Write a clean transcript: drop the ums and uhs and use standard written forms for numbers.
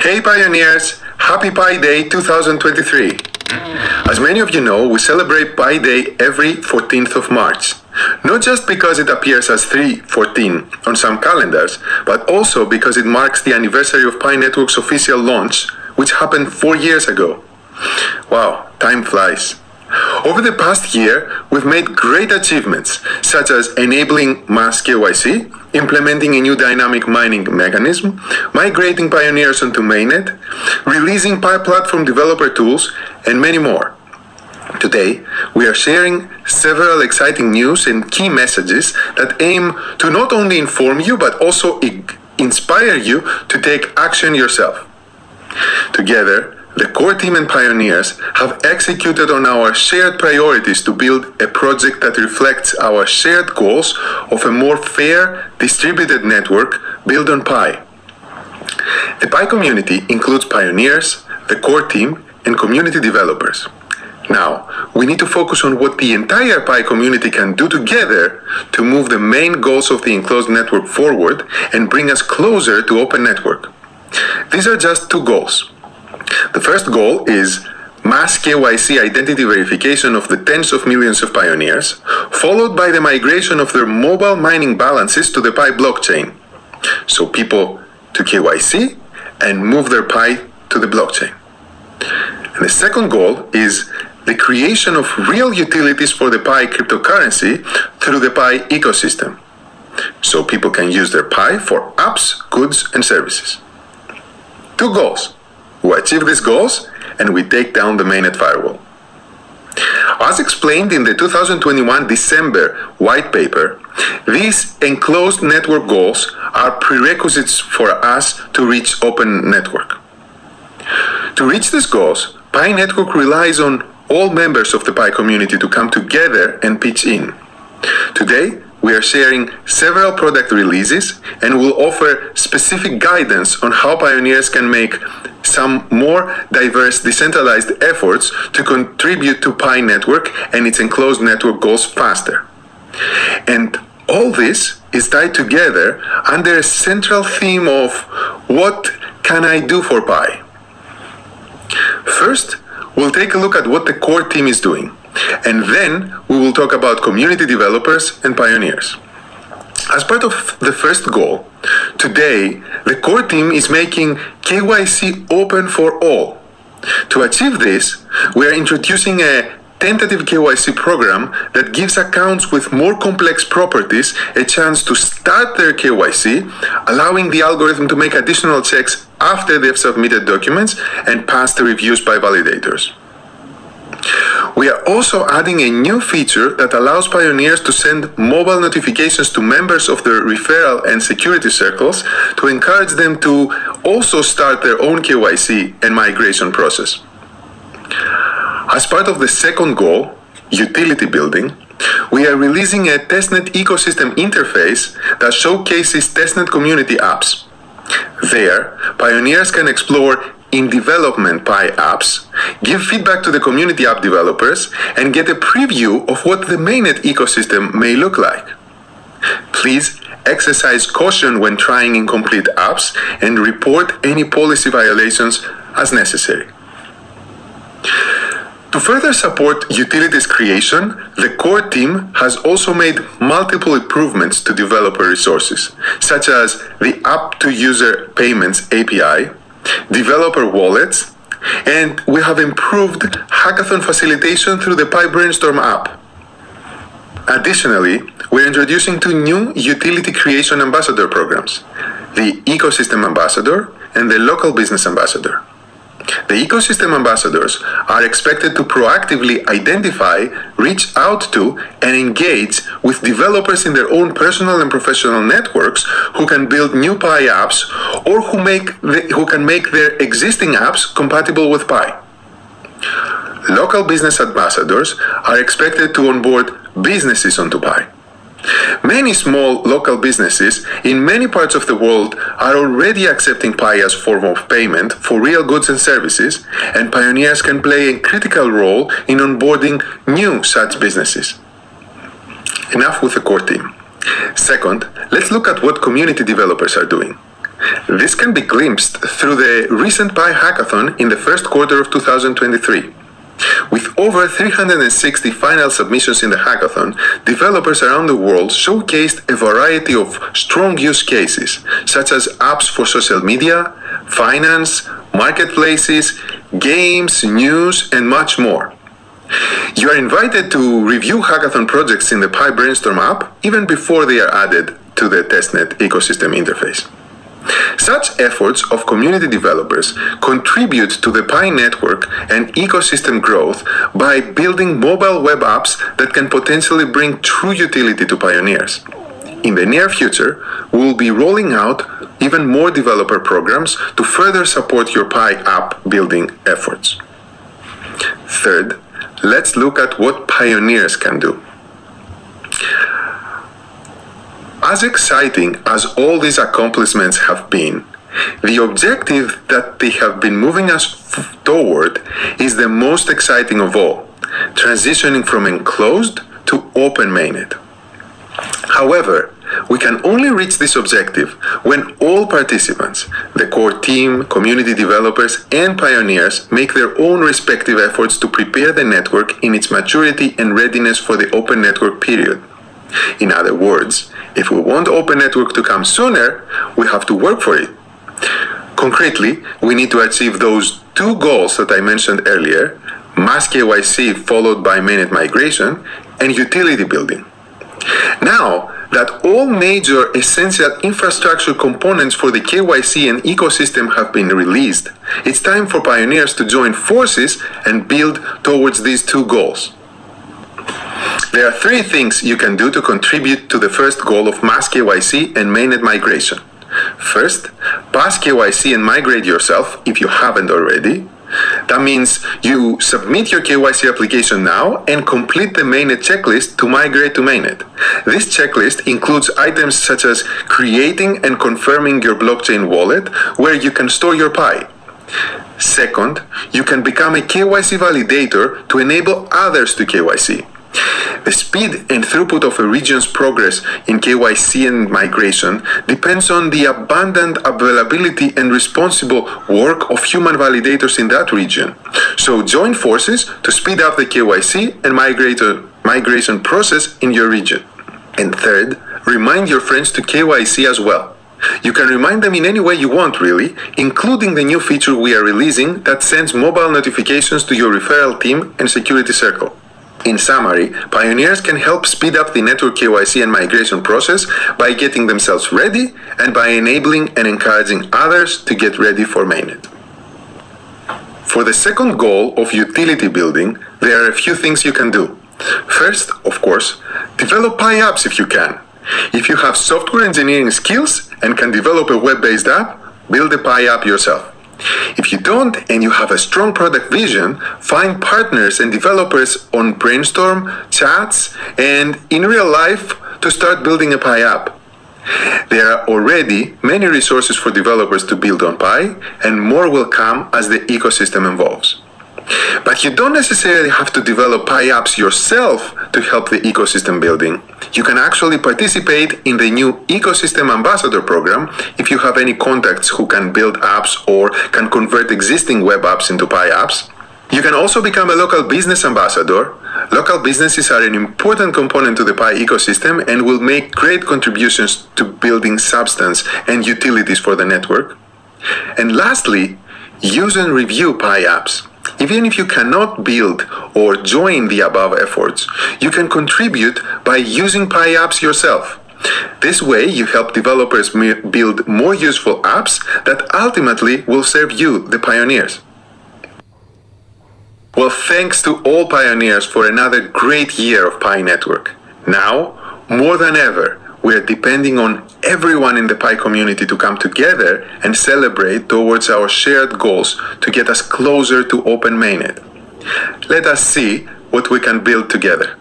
Hey Pioneers, Happy Pi Day 2023. As many of you know, we celebrate Pi Day every 14th of March. Not just because it appears as 3/14 on some calendars, but also because it marks the anniversary of Pi Network's official launch, which happened 4 years ago. Wow, time flies. Over the past year, we've made great achievements, such as enabling mass KYC, implementing a new dynamic mining mechanism, migrating Pioneers onto mainnet, releasing Pi platform developer tools, and many more. Today, we are sharing several exciting news and key messages that aim to not only inform you, but also inspire you to take action yourself. Together, the core team and Pioneers have executed on our shared priorities to build a project that reflects our shared goals of a more fair, distributed network built on Pi. The Pi community includes Pioneers, the core team, and community developers. Now, we need to focus on what the entire Pi community can do together to move the main goals of the enclosed network forward and bring us closer to open network. These are just two goals. The first goal is mass KYC identity verification of the tens of millions of Pioneers, followed by the migration of their mobile mining balances to the Pi blockchain. So people to KYC and move their Pi to the blockchain. And the second goal is the creation of real utilities for the Pi cryptocurrency through the Pi ecosystem. So people can use their Pi for apps, goods, and services. Two goals. We achieve these goals, and we take down the mainnet firewall. As explained in the 2021 December white paper, these enclosed network goals are prerequisites for us to reach open network. To reach these goals, Pi Network relies on all members of the Pi community to come together and pitch in. Today, we are sharing several product releases and will offer specific guidance on how Pioneers can make some more diverse decentralized efforts to contribute to Pi Network and its enclosed network goals faster. And all this is tied together under a central theme of what can I do for Pi? First, we'll take a look at what the core team is doing. And then we will talk about community developers and Pioneers. As part of the first goal, today the core team is making KYC open for all. To achieve this, we are introducing a tentative KYC program that gives accounts with more complex properties a chance to start their KYC, allowing the algorithm to make additional checks after they've submitted documents and passed the reviews by validators. We are also adding a new feature that allows Pioneers to send mobile notifications to members of their referral and security circles to encourage them to also start their own KYC and migration process. As part of the second goal, utility building, we are releasing a testnet ecosystem interface that showcases testnet community apps. There, Pioneers can explore in development Pi apps, give feedback to the community app developers, and get a preview of what the mainnet ecosystem may look like. Please exercise caution when trying incomplete apps and report any policy violations as necessary. To further support utilities creation, the core team has also made multiple improvements to developer resources, such as the app-to-user payments API, developer wallets, and we have improved hackathon facilitation through the Pi Brainstorm app. Additionally, we're introducing two new utility creation ambassador programs, the Ecosystem Ambassador and the Local Business Ambassador. The ecosystem ambassadors are expected to proactively identify, reach out to, and engage with developers in their own personal and professional networks who can build new Pi apps or who can make their existing apps compatible with Pi. Local business ambassadors are expected to onboard businesses onto Pi. Many small local businesses in many parts of the world are already accepting Pi as form of payment for real goods and services, and Pioneers can play a critical role in onboarding new such businesses. Enough with the core team. Second, let's look at what community developers are doing. This can be glimpsed through the recent Pi Hackathon in the first quarter of 2023. With over 360 final submissions in the hackathon, developers around the world showcased a variety of strong use cases, such as apps for social media, finance, marketplaces, games, news, and much more. You are invited to review hackathon projects in the Pi Brainstorm app even before they are added to the testnet ecosystem interface. Such efforts of community developers contribute to the Pi network and ecosystem growth by building mobile web apps that can potentially bring true utility to pioneers. In the near future, we will be rolling out even more developer programs to further support your Pi app building efforts. Third, let's look at what pioneers can do. As exciting as all these accomplishments have been, the objective that they have been moving us toward is the most exciting of all, transitioning from enclosed to open mainnet. However, we can only reach this objective when all participants, the core team, community developers, and pioneers make their own respective efforts to prepare the network in its maturity and readiness for the open network period. In other words, if we want Open Network to come sooner, we have to work for it. Concretely, we need to achieve those two goals that I mentioned earlier, mass KYC followed by mainnet migration, and utility building. Now that all major essential infrastructure components for the KYC and ecosystem have been released, it's time for pioneers to join forces and build towards these two goals. There are three things you can do to contribute to the first goal of mass KYC and mainnet migration. First, pass KYC and migrate yourself if you haven't already. That means you submit your KYC application now and complete the mainnet checklist to migrate to mainnet. This checklist includes items such as creating and confirming your blockchain wallet where you can store your Pi. Second, you can become a KYC validator to enable others to KYC. The speed and throughput of a region's progress in KYC and migration depends on the abundant availability and responsible work of human validators in that region. So join forces to speed up the KYC and migration process in your region. And third, remind your friends to KYC as well. You can remind them in any way you want, really, including the new feature we are releasing that sends mobile notifications to your referral team and security circle. In summary, pioneers can help speed up the network KYC and migration process by getting themselves ready and by enabling and encouraging others to get ready for mainnet. For the second goal of utility building, there are a few things you can do. First, of course, develop Pi apps if you can. If you have software engineering skills and can develop a web-based app, build a Pi app yourself. If you don't and you have a strong product vision, find partners and developers on Brainstorm, chats, and in real life to start building a Pi app. There are already many resources for developers to build on Pi, and more will come as the ecosystem evolves. But you don't necessarily have to develop Pi apps yourself to help the ecosystem building. You can actually participate in the new Ecosystem Ambassador program if you have any contacts who can build apps or can convert existing web apps into Pi apps. You can also become a local business ambassador. Local businesses are an important component to the Pi ecosystem and will make great contributions to building substance and utilities for the network. And lastly, use and review Pi apps. Even if you cannot build or join the above efforts, you can contribute by using Pi apps yourself. This way, you help developers build more useful apps that ultimately will serve you, the pioneers. Well, thanks to all pioneers for another great year of Pi Network. Now, more than ever, we are depending on everyone in the Pi community to come together and celebrate towards our shared goals to get us closer to open mainnet. Let us see what we can build together.